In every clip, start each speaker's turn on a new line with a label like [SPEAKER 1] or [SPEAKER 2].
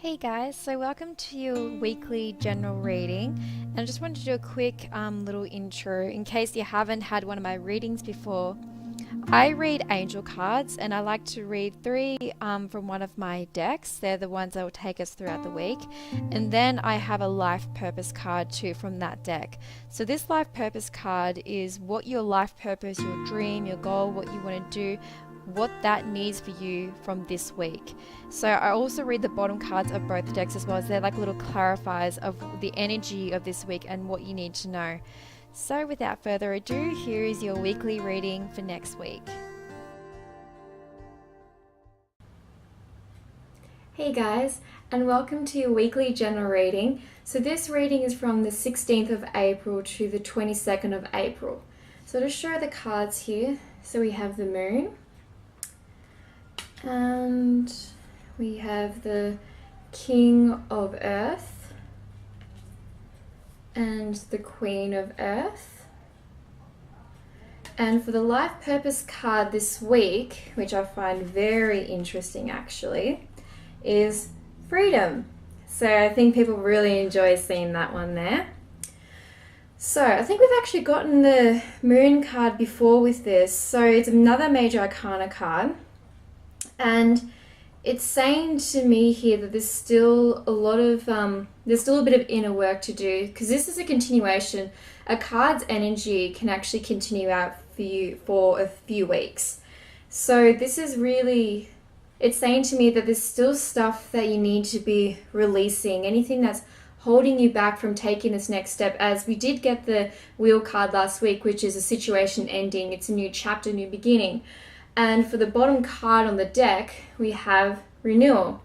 [SPEAKER 1] Hey guys, so welcome to your weekly general reading. And I just wanted to do a quick little intro in case you haven't had one of my readings before. I read angel cards and I like to read three from one of my decks. They're the ones that will take us throughout the week. And then I have a life purpose card too from that deck. So this life purpose card is what your life purpose, your dream, your goal, what you want to do, what that needs for you from this week. So I also read the bottom cards of both decks as well, as they're like little clarifiers of the energy of this week and what you need to know. So without further ado, here is your weekly reading for next week.
[SPEAKER 2] Hey guys, and welcome to your weekly general reading. So this reading is from the 16th of April to the 22nd of April. So to show the cards here, so we have the moon, and we have the King of Earth and the Queen of Earth. And for the life purpose card this week, which I find very interesting actually, is freedom. So I think people really enjoy seeing that one there. So I think we've actually gotten the moon card before with this. So it's another major arcana card. And it's saying to me here that there's still a lot of, there's still a bit of inner work to do, because this is a continuation. A card's energy can actually continue out for you for a few weeks. So this is really, it's saying to me that there's still stuff that you need to be releasing, anything that's holding you back from taking this next step, as we did get the wheel card last week, which is a situation ending. It's a new chapter, new beginning. And for the bottom card on the deck, we have renewal,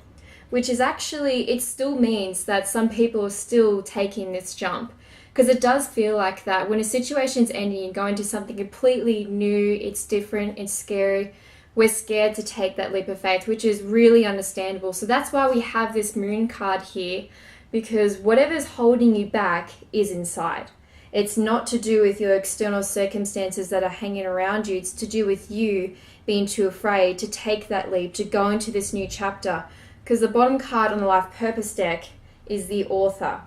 [SPEAKER 2] which is actually, it still means that some people are still taking this jump, because it does feel like that. When a situation's ending, you go into something completely new, it's different, it's scary. We're scared to take that leap of faith, which is really understandable. So that's why we have this moon card here, because whatever's holding you back is inside. It's not to do with your external circumstances that are hanging around you. It's to do with you being too afraid to take that leap, to go into this new chapter. Because the bottom card on the life purpose deck is the author,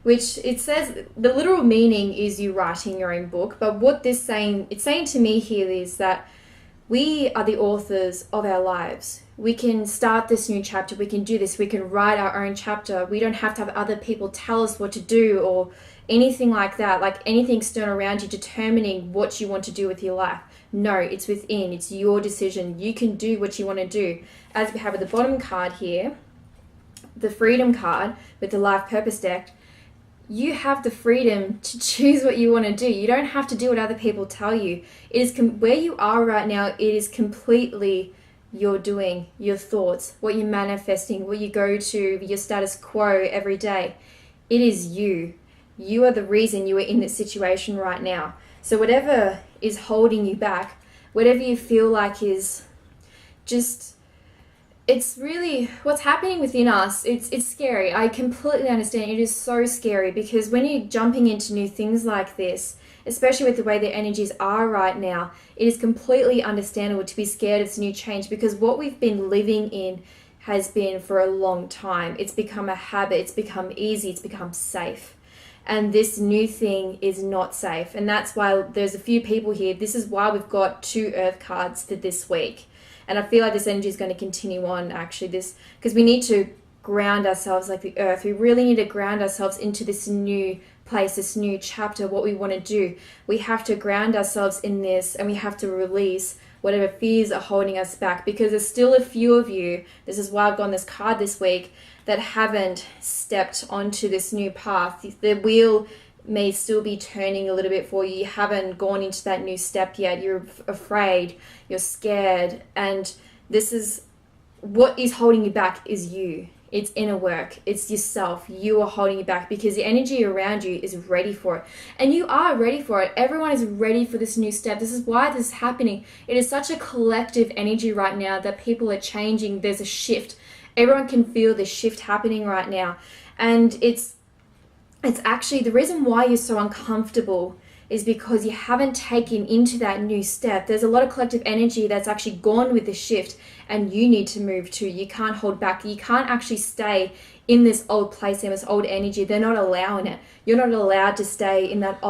[SPEAKER 2] which it says the literal meaning is you writing your own book. But what this saying, it's saying to me here is that we are the authors of our lives. We can start this new chapter. We can do this. We can write our own chapter. We don't have to have other people tell us what to do or anything like that, like anything external around you determining what you want to do with your life. No, it's within. It's your decision. You can do what you want to do. As we have at the bottom card here, the freedom card with the life purpose deck, you have the freedom to choose what you want to do. You don't have to do what other people tell you. It is where you are right now. It is completely your doing, your thoughts, what you're manifesting, what you go to, your status quo every day. It is you. You are the reason you are in this situation right now. So whatever is holding you back, whatever you feel like is just, it's really what's happening within us. It's scary. I completely understand. It is so scary, because when you're jumping into new things like this, especially with the way the energies are right now, it is completely understandable to be scared of this new change, because what we've been living in has been for a long time. It's become a habit. It's become easy. It's become safe. And this new thing is not safe. And that's why there's a few people here. This is why we've got 2 earth cards for this week. And I feel like this energy is going to continue on actually, this, because we need to ground ourselves like the earth. We really need to ground ourselves into this new place, this new chapter, what we want to do. We have to ground ourselves in this, and we have to release whatever fears are holding us back, because there's still a few of you, this is why I've gotten this card this week, that haven't stepped onto this new path. The wheel may still be turning a little bit for you. You haven't gone into that new step yet. You're afraid, you're scared, and this is what is holding you back is you. It's inner work. It's yourself. You are holding you back because the energy around you is ready for it. And you are ready for it. Everyone is ready for this new step. This is why this is happening. It is such a collective energy right now that people are changing. There's a shift. Everyone can feel the shift happening right now. And it's actually the reason why you're so uncomfortable is because you haven't taken into that new step. There's a lot of collective energy that's actually gone with the shift, and you need to move too. You can't hold back. You can't actually stay in this old place, in this old energy. They're not allowing it. You're not allowed to stay in that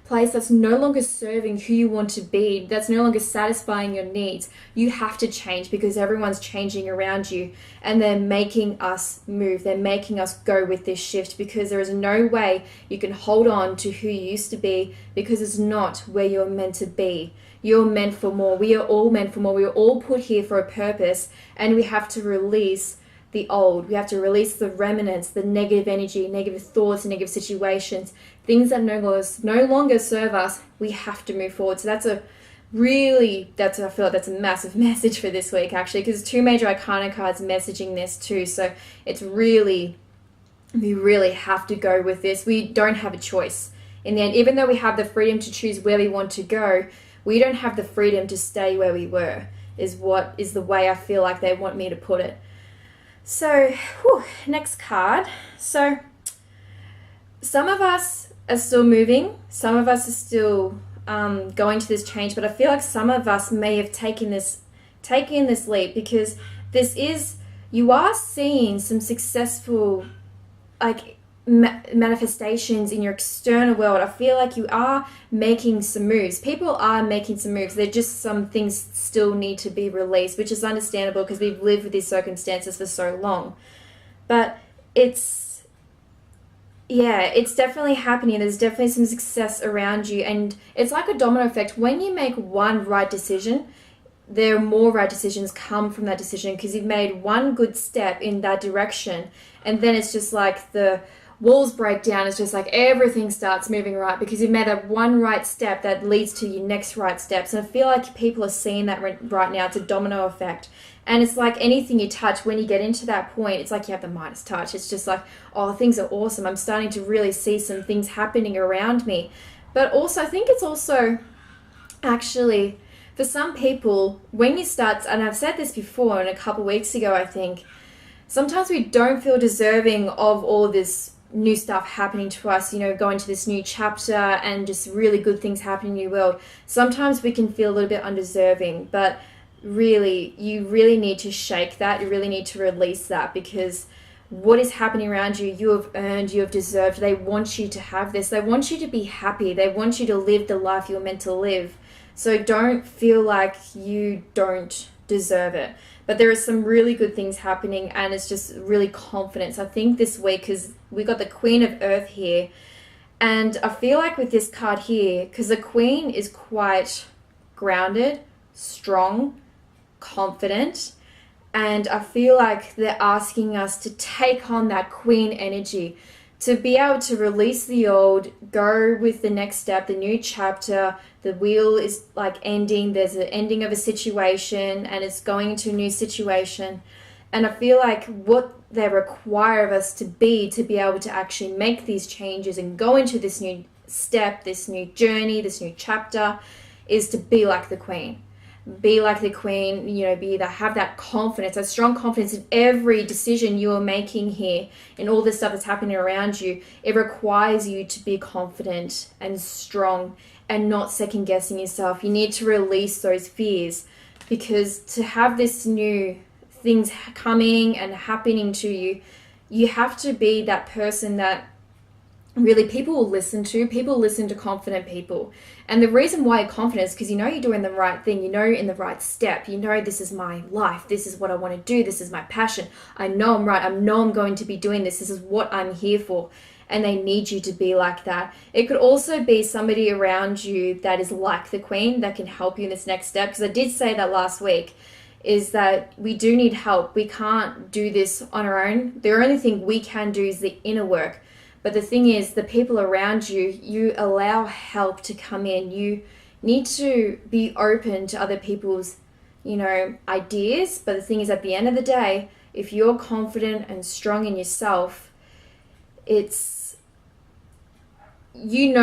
[SPEAKER 2] place that's no longer serving who you want to be, that's no longer satisfying your needs. You have to change because everyone's changing around you, and they're making us move. They're making us go with this shift, because there is no way you can hold on to who you used to be, because it's not where you're meant to be. You're meant for more. We are all meant for more. We are all put here for a purpose, and we have to release the old. We have to release the remnants, the negative energy, negative thoughts, negative situations, things that no longer serve us. We have to move forward. So I feel like that's a massive message for this week, actually, because two major arcana cards messaging this too. So it's really, we really have to go with this. We don't have a choice in the end. Even though we have the freedom to choose where we want to go, we don't have the freedom to stay where we were, is the way I feel like they want me to put it. So, next card. So, some of us are still moving. Some of us are still going to this change. But I feel like some of us may have taken this leap, because you are seeing some successful, manifestations in your external world. I feel like you are making some moves. People are making some moves. They're just, some things still need to be released, which is understandable because we've lived with these circumstances for so long. But it's definitely happening. There's definitely some success around you, and it's like a domino effect. When you make one right decision, there are more right decisions come from that decision, because you've made one good step in that direction, and then it's just like the walls break down. It's just like everything starts moving right, because you've made that one right step that leads to your next right steps. And I feel like people are seeing that right now. It's a domino effect. And it's like anything you touch, when you get into that point, it's like you have the Midas touch. It's just like, oh, things are awesome. I'm starting to really see some things happening around me. But also, I think it's also actually, for some people, when you start, and I've said this before, and a couple of weeks ago, I think, sometimes we don't feel deserving of all this new stuff happening to us, going to this new chapter and just really good things happening in your world. Sometimes we can feel a little bit undeserving, but really, you really need to shake that. You really need to release that, because what is happening around you, you have earned, you have deserved. They want you to have this. They want you to be happy. They want you to live the life you're meant to live. So don't feel like you don't deserve it. But there are some really good things happening, and it's just really confidence. I think this week, because we got the Queen of Earth here, and I feel like with this card here, because the Queen is quite grounded, strong, confident, and I feel like they're asking us to take on that Queen energy, to be able to release the old, go with the next step, the new chapter. The wheel is like ending. There's an ending of a situation, and it's going into a new situation. And I feel like what they require of us to be able to actually make these changes and go into this new step, this new journey, this new chapter, is to be like the Queen. Be like the Queen, have that confidence, that strong confidence in every decision you are making here, in all this stuff that's happening around you. It requires you to be confident and strong and not second guessing yourself. You need to release those fears, because to have this new things coming and happening to you, you have to be that person that really people will listen to. People listen to confident people. And the reason why you're confident is because you're doing the right thing. You're in the right step. This is my life. This is what I want to do. This is my passion. I know I'm right. I know I'm going to be doing this. This is what I'm here for. And they need you to be like that. It could also be somebody around you that is like the Queen that can help you in this next step. Because I did say that last week, is that we do need help. We can't do this on our own. The only thing we can do is the inner work. But the thing is, the people around you, you allow help to come in. You need to be open to other people's, ideas. But the thing is, at the end of the day, if you're confident and strong in yourself, it's, in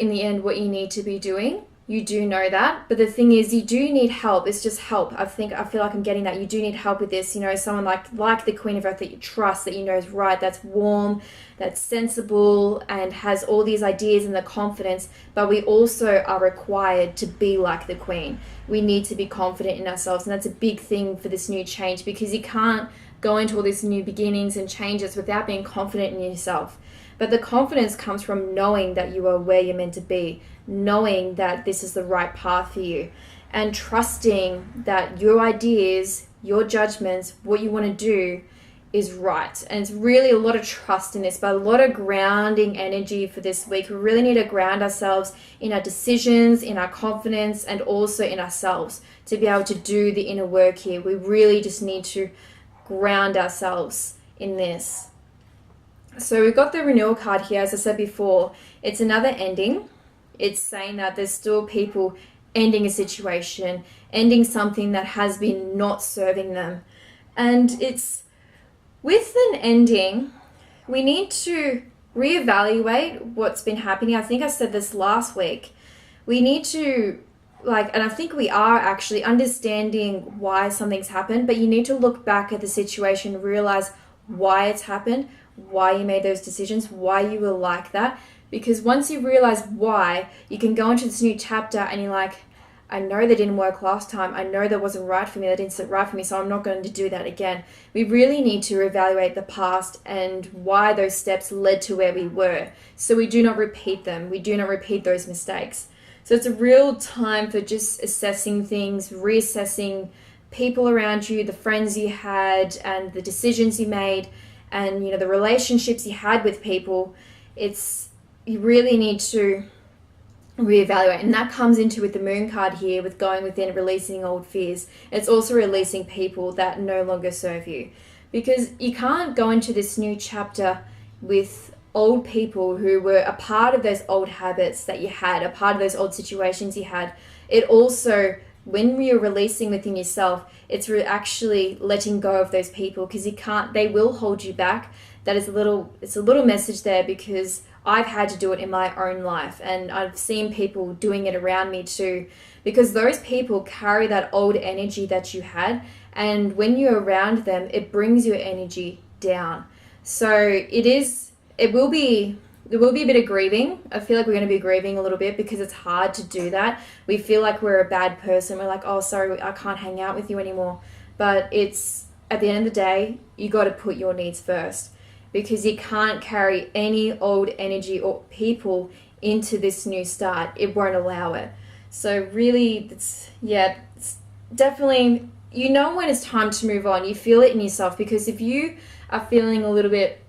[SPEAKER 2] the end what you need to be doing. You do know that, but the thing is, you do need help. It's just help. I feel like I'm getting that. You do need help with this. Someone like the Queen of Earth that you trust, that you know is right, that's warm, that's sensible, and has all these ideas and the confidence. But we also are required to be like the Queen. We need to be confident in ourselves, and that's a big thing for this new change, because you can't go into all these new beginnings and changes without being confident in yourself. But the confidence comes from knowing that you are where you're meant to be, knowing that this is the right path for you, and trusting that your ideas, your judgments, what you want to do is right. And it's really a lot of trust in this, but a lot of grounding energy for this week. We really need to ground ourselves in our decisions, in our confidence, and also in ourselves to be able to do the inner work here. We really just need to ground ourselves in this. So we've got the renewal card here. As I said before, it's another ending. It's saying that there's still people ending a situation, ending something that has been not serving them. And it's with an ending, we need to reevaluate what's been happening. I think I said this last week. We need to, and I think we are actually understanding why something's happened, but you need to look back at the situation, realize why it's happened, why you made those decisions, why you were like that. Because once you realize why, you can go into this new chapter and you're like, I know that didn't work last time. I know that wasn't right for me. That didn't sit right for me. So I'm not going to do that again. We really need to evaluate the past and why those steps led to where we were, so we do not repeat them. We do not repeat those mistakes. So it's a real time for just assessing things, reassessing people around you, the friends you had, and the decisions you made, and the relationships you had with people. You really need to reevaluate, and that comes into with the moon card here, with going within, releasing old fears. It's also releasing people that no longer serve you, because you can't go into this new chapter with old people who were a part of those old habits that you had, a part of those old situations you had. It also, when you're releasing within yourself, it's actually letting go of those people, because they will hold you back. It's a little message there, because I've had to do it in my own life, and I've seen people doing it around me too, because those people carry that old energy that you had, and when you're around them, it brings your energy down. So there will be a bit of grieving. I feel like we're going to be grieving a little bit, because it's hard to do that. We feel like we're a bad person. We're like, oh, sorry, I can't hang out with you anymore. But at the end of the day, you got to put your needs first, because you can't carry any old energy or people into this new start. It won't allow it. So really, it's definitely, when it's time to move on. You feel it in yourself, because if you are feeling a little bit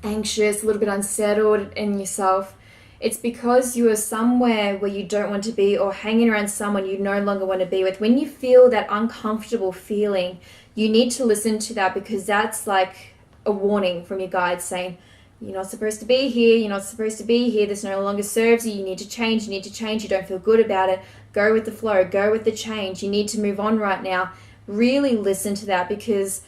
[SPEAKER 2] anxious, a little bit unsettled in yourself, it's because you are somewhere where you don't want to be, or hanging around someone you no longer want to be with. When you feel that uncomfortable feeling, you need to listen to that, because that's like a warning from your guides saying, you're not supposed to be here, you're not supposed to be here, this no longer serves you, you need to change, you don't feel good about it, go with the flow, go with the change, you need to move on right now. Really listen to that, because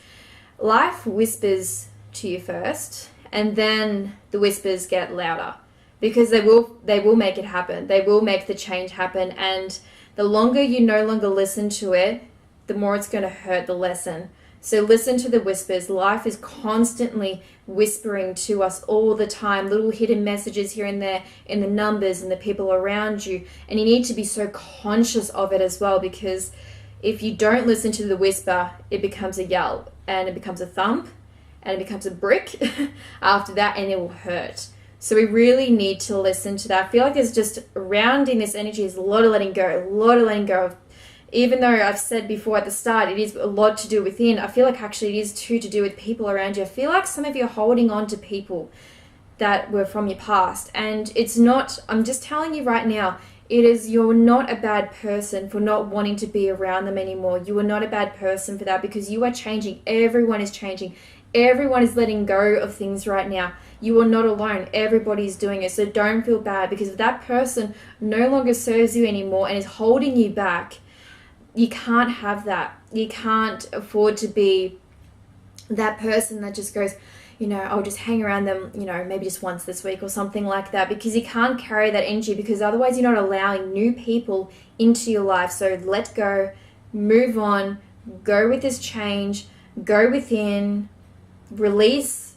[SPEAKER 2] life whispers to you first, and then the whispers get louder, because they will make it happen, they will make the change happen, and the longer you no longer listen to it, the more it's going to hurt the lesson. So listen to the whispers. Life is constantly whispering to us all the time, little hidden messages here and there in the numbers and the people around you. And you need to be so conscious of it as well, because if you don't listen to the whisper, it becomes a yell, and it becomes a thump, and it becomes a brick after that, and it will hurt. So we really need to listen to that. I feel like there's just around in this energy is a lot of letting go of. Even though I've said before at the start, it is a lot to do within, I feel like actually it is too to do with people around you. I feel like some of you are holding on to people that were from your past, and it's not, I'm just telling you right now, you're not a bad person for not wanting to be around them anymore. You are not a bad person for that, because you are changing. Everyone is changing. Everyone is letting go of things right now. You are not alone. Everybody's doing it. So don't feel bad, because if that person no longer serves you anymore and is holding you back, you can't have that. You can't afford to be that person that just goes, I'll just hang around them, maybe just once this week or something like that, because you can't carry that energy, because otherwise you're not allowing new people into your life. So let go, move on, go with this change, go within, release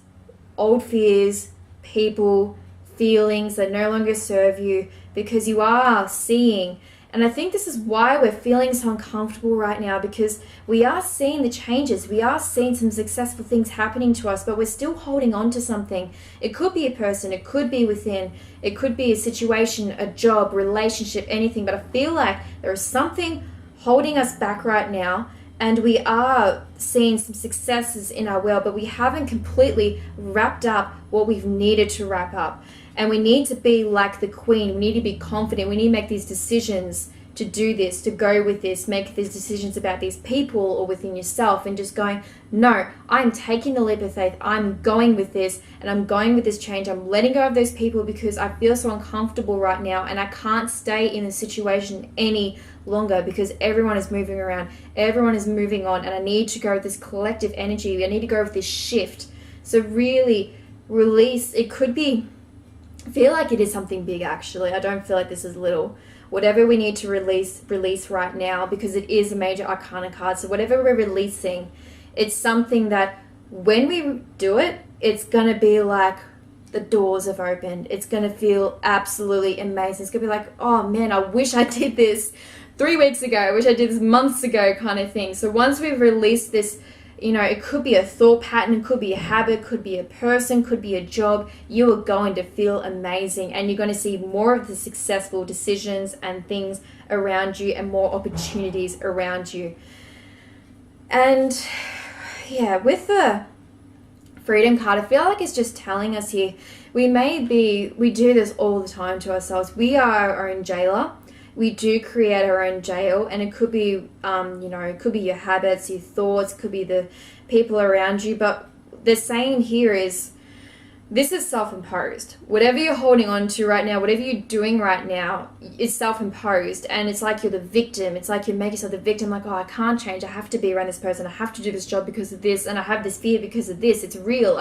[SPEAKER 2] old fears, people, feelings that no longer serve you, because you are seeing. And I think this is why we're feeling so uncomfortable right now, because we are seeing the changes. We are seeing some successful things happening to us, but we're still holding on to something. It could be a person, it could be within, it could be a situation, a job, relationship, anything. But I feel like there is something holding us back right now, and we are seeing some successes in our world, but we haven't completely wrapped up what we've needed to wrap up. And we need to be like the queen. We need to be confident. We need to make these decisions to do this, to go with this, make these decisions about these people or within yourself, and just going, no, I'm taking the leap of faith. I'm going with this, and I'm going with this change. I'm letting go of those people because I feel so uncomfortable right now, and I can't stay in the situation any longer because everyone is moving around. Everyone is moving on, and I need to go with this collective energy. I need to go with this shift. So really release. It could be, I feel like it is something big, actually. I don't feel like this is little. Whatever we need to release right now, because it is a major arcana card. So whatever we're releasing, it's something that when we do it, it's going to be like the doors have opened. It's going to feel absolutely amazing. It's going to be like, oh man, I wish I did this 3 weeks ago. I wish I did this months ago kind of thing. So once we've released this, it could be a thought pattern, it could be a habit, could be a person, could be a job. You are going to feel amazing, and you're going to see more of the successful decisions and things around you, and more opportunities around you. And yeah, with the freedom card, I feel like it's just telling us here, we do this all the time to ourselves. We are our own jailer. We do create our own jail, and it could be, it could be your habits, your thoughts, could be the people around you. But the saying here is, this is self-imposed. Whatever you're holding on to right now, whatever you're doing right now, is self-imposed. And it's like you're the victim. It's like you make yourself the victim, like, oh, I can't change. I have to be around this person. I have to do this job because of this. And I have this fear because of this. It's real.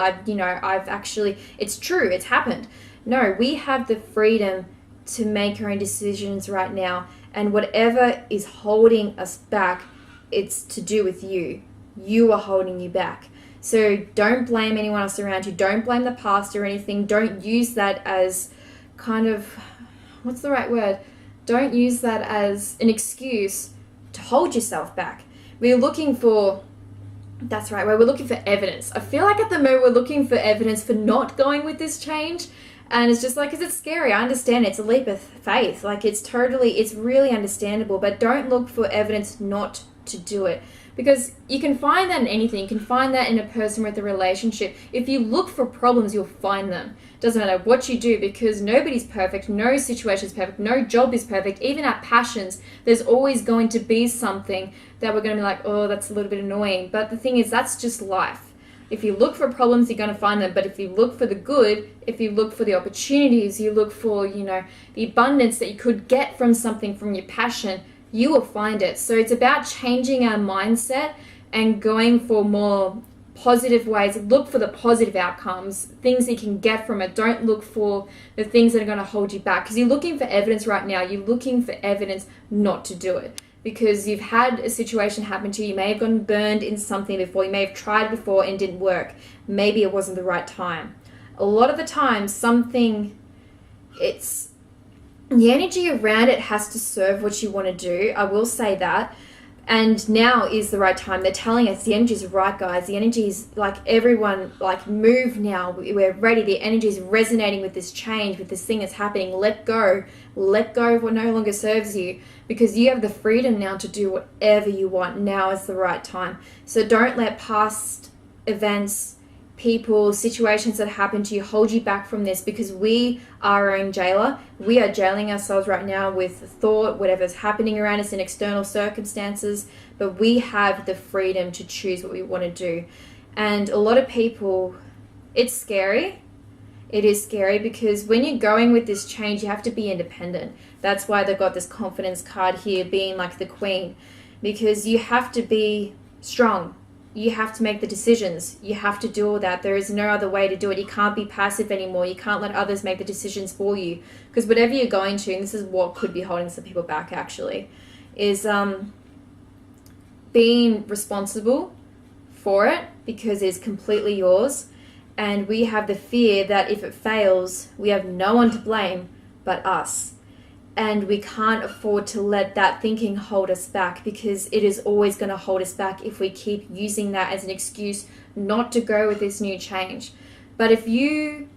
[SPEAKER 2] It's true. It's happened. No, we have the freedom to make our own decisions right now, and whatever is holding us back, it's to do with you. You are holding you back. So don't blame anyone else around you. Don't blame the past or anything. Don't use that as kind of, what's the right word? Don't use that as an excuse to hold yourself back. We're looking for, that's right, we're looking for evidence. I feel like at the moment we're looking for evidence for not going with this change. And it's just like, because it's scary. I understand it's a leap of faith. Like, it's really understandable. But don't look for evidence not to do it. Because you can find that in anything. You can find that in a person with a relationship. If you look for problems, you'll find them. Doesn't matter what you do, because nobody's perfect. No situation is perfect. No job is perfect. Even our passions, there's always going to be something that we're going to be like, oh, that's a little bit annoying. But the thing is, that's just life. If you look for problems, you're going to find them. But if you look for the good, if you look for the opportunities, you look for, the abundance that you could get from something, from your passion, you will find it. So it's about changing our mindset and going for more positive ways. Look for the positive outcomes, things that you can get from it. Don't look for the things that are going to hold you back, because you're looking for evidence right now. You're looking for evidence not to do it, because you've had a situation happen to you. You may have gotten burned in something before. You may have tried before and didn't work. Maybe it wasn't the right time. A lot of the time, the energy around it has to serve what you want to do. I will say that. And now is the right time. They're telling us the energy is right, guys. The energy is like, everyone, like, move now. We're ready. The energy is resonating with this change, with this thing that's happening. Let go. Let go of what no longer serves you, because you have the freedom now to do whatever you want. Now is the right time. So don't let past events, people, situations that happen to you hold you back from this, because we are our own jailer. We are jailing ourselves right now with thought, whatever's happening around us in external circumstances, but we have the freedom to choose what we want to do. And a lot of people, it's scary. It is scary, because when you're going with this change, you have to be independent. That's why they've got this confidence card here, being like the queen, because you have to be strong. you have to make the decisions. You have to do all that. There is no other way to do it. You can't be passive anymore. You can't let others make the decisions for you. Because whatever you're going to, and this is what could be holding some people back actually, is being responsible for it because it's completely yours. And we have the fear that if it fails, we have no one to blame but us. And we can't afford to let that thinking hold us back, because it is always going to hold us back if we keep using that as an excuse not to go with this new change. But if you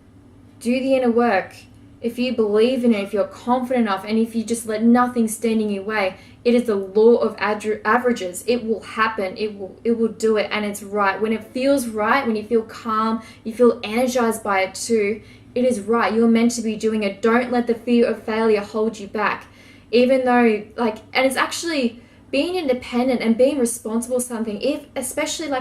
[SPEAKER 2] do the inner work, if you believe in it, if you're confident enough, and if you just let nothing stand in your way, it is the law of averages. It will happen. It will do it, and it's right. When it feels right, when you feel calm, you feel energized by it too, it is right. You're meant to be doing it. Don't let the fear of failure hold you back. Even though, and it's actually being independent and being responsible for something. Especially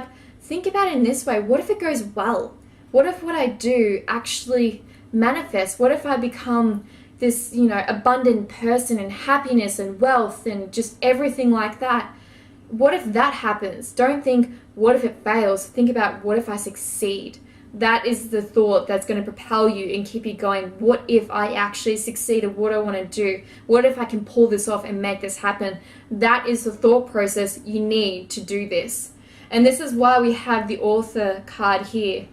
[SPEAKER 2] think about it in this way. What if it goes well? What if what I do actually manifests? What if I become this, abundant person and happiness and wealth and just everything like that? What if that happens? Don't think, what if it fails? Think about, what if I succeed? That is the thought that's going to propel you and keep you going. What if I actually succeed at what I want to do? What if I can pull this off and make this happen? That is the thought process you need to do this. And this is why we have the author card here.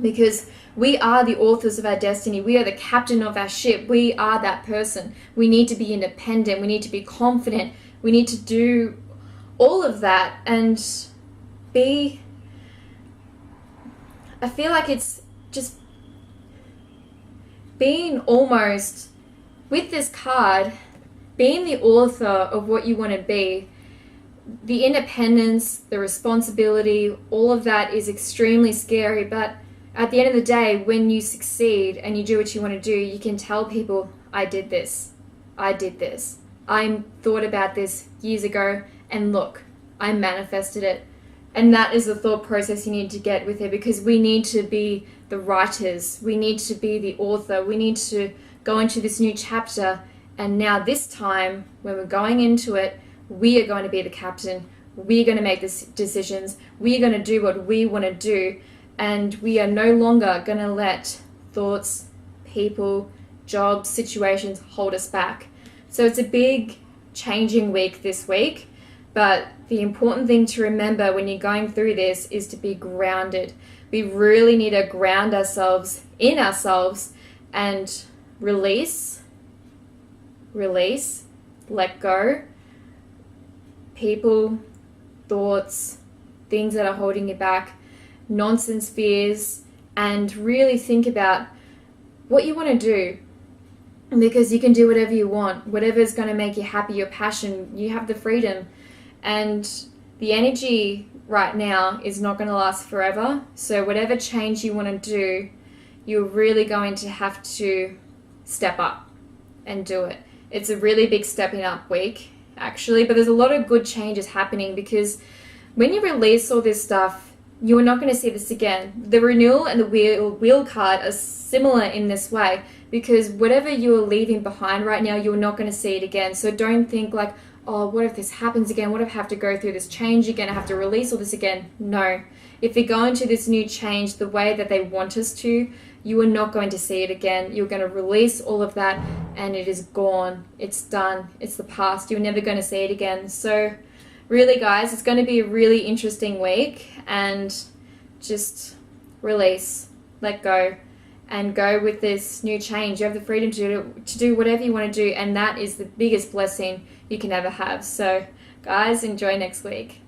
[SPEAKER 2] Because we are the authors of our destiny. We are the captain of our ship. We are that person. We need to be independent. We need to be confident. We need to do all of that and be... I feel like it's just being almost, with this card, being the author of what you want to be. The independence, the responsibility, all of that is extremely scary, but at the end of the day, when you succeed and you do what you want to do, you can tell people, I did this. I did this. I thought about this years ago, and look, I manifested it. And that is the thought process you need to get with it, because we need to be the writers. We need to be the author. We need to go into this new chapter. And now this time, when we're going into it, we are going to be the captain. We're going to make the decisions. We're going to do what we want to do. And we are no longer going to let thoughts, people, jobs, situations hold us back. So it's a big changing week this week. But the important thing to remember when you're going through this is to be grounded. We really need to ground ourselves in ourselves and release, let go. People, thoughts, things that are holding you back, nonsense fears, and really think about what you want to do. Because you can do whatever you want, whatever is going to make you happy, your passion, you have the freedom. And the energy right now is not going to last forever. So whatever change you want to do, you're really going to have to step up and do it. It's a really big stepping up week, actually, but there's a lot of good changes happening, because when you release all this stuff, you are not going to see this again. The renewal and the wheel card are similar in this way, because whatever you're leaving behind right now, you're not going to see it again. So don't think like, oh, what if this happens again? What if I have to go through this change again? I have to release all this again? No. If we go into this new change the way that they want us to, you are not going to see it again. You're going to release all of that, and it is gone. It's done. It's the past. You're never going to see it again. So really, guys, it's going to be a really interesting week, and just release, let go, and go with this new change. You have the freedom to do whatever you want to do, and that is the biggest blessing you can ever have. So, guys, enjoy next week.